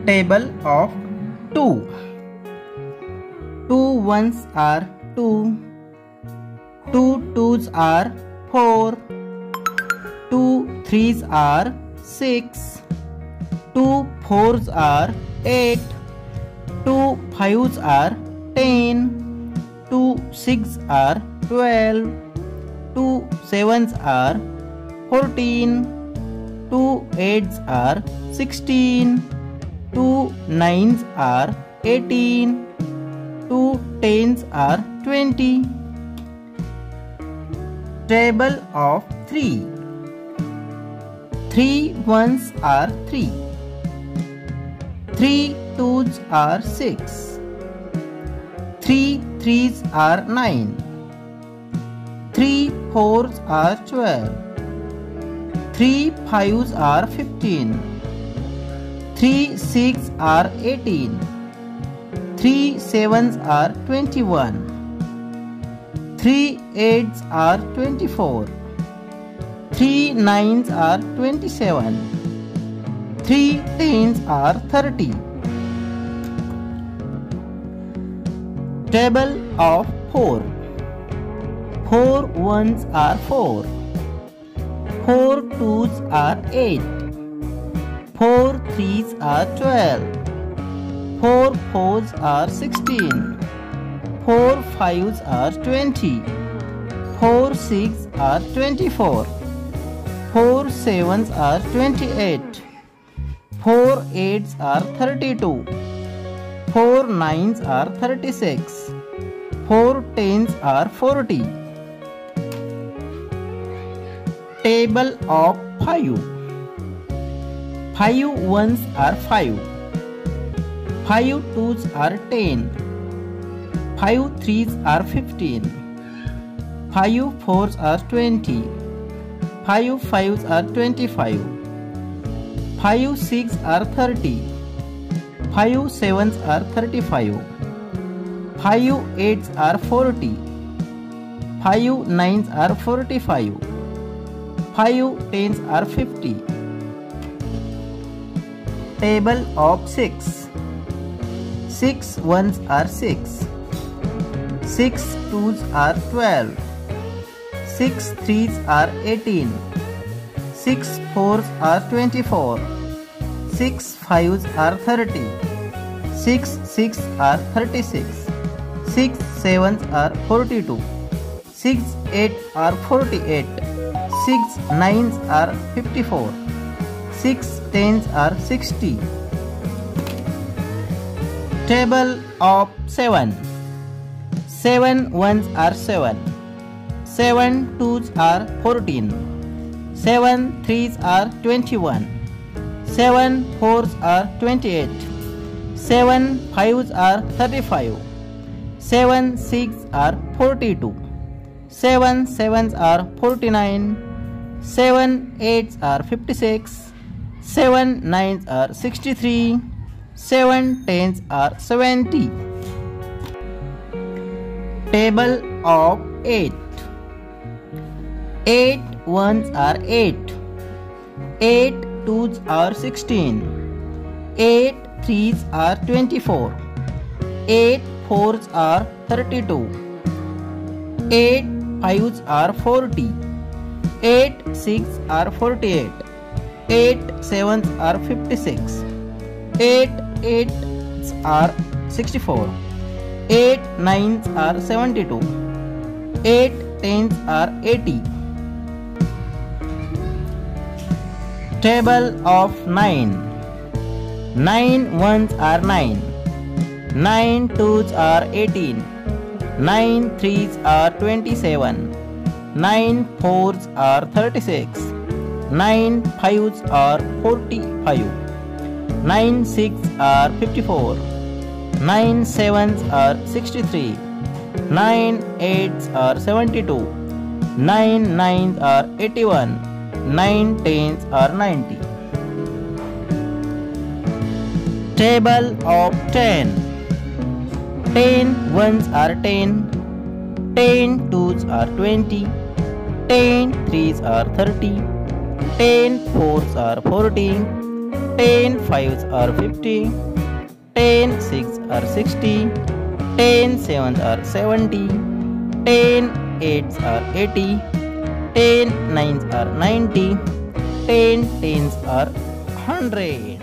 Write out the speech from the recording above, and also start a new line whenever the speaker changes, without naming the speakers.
Table of 2. 2 ones are 2. 2 twos are 4. 2 threes are 6. 2 fours are 8. 2 fives are 10. 2 sixes are 12. 2 sevens are 14. 2 eights are 16. 2 nines are 18. 2 tens are 20. Table of 3. 3 ones are 3. 3 twos are 6. 3 threes are 9. 3 fours are 12. 3 fives are 15. 3 sixes are 18. 3 sevens are 21. 3 eights are 24. 3 nines are 27. 3 tens are 30. Table of 4. 4 ones are 4. 4 twos are 8. 4 threes are 12. 4 fours are 16. 4 fives are 20. 4 sixes are 24. 4 sevens are 28. 4 eights are 32. 4 nines are 36. 4 tens are 40. Table of 5. 5 ones are 5. 5 twos are 10. 5 threes are 15. 5 fours are 20. 5 fives are 25. 5 sixes are 30. 5 sevens are 35. 5 eights are 40. 5 nines are 45. 5 tens are 50. Table of 6. 6 ones are 6. 6 twos are 12. 6 threes are 18. 6 fours are 24. 6 fives are 30. 6 sixes are 36. 6 sevens are 42. 6 eights are 48. 6 nines are 54. 6 tens are 60. Table of 7. 7 ones are 7. 7 twos are 14. 7 threes are 21. 7 fours are 28. 7 fives are 35. 7 sixes are 42. 7 sevens are 49. 7 eights are 56. 7 nines are 63. 7 tens are 70. Table of 8. 8 ones are 8. 8 twos are 16. 8 threes are 24. 8 fours are 32. 8 fives are 40. 8 sixes are 48. 8 sevens are 56. 8 eights are 64. 8 nines are 72. 8 tens are 80. Table of 9. 9 ones are 9. 9 twos are 18. 9 threes are 27. 9 fours are 36. 9 fives are 45. 9 sixes are 54. 9 sevens are 63. 9 eights are 72. 9 nines are 81. 9 tens are 90. Table of 10. 10 ones are 10. 10 twos are 20. 10 threes are 30. 10 fours are 40. 10 fives are 50, 10 six are 60, 10 sevens are 70, 10 eights are 80, 10 nines are 90, 10 tens are 100.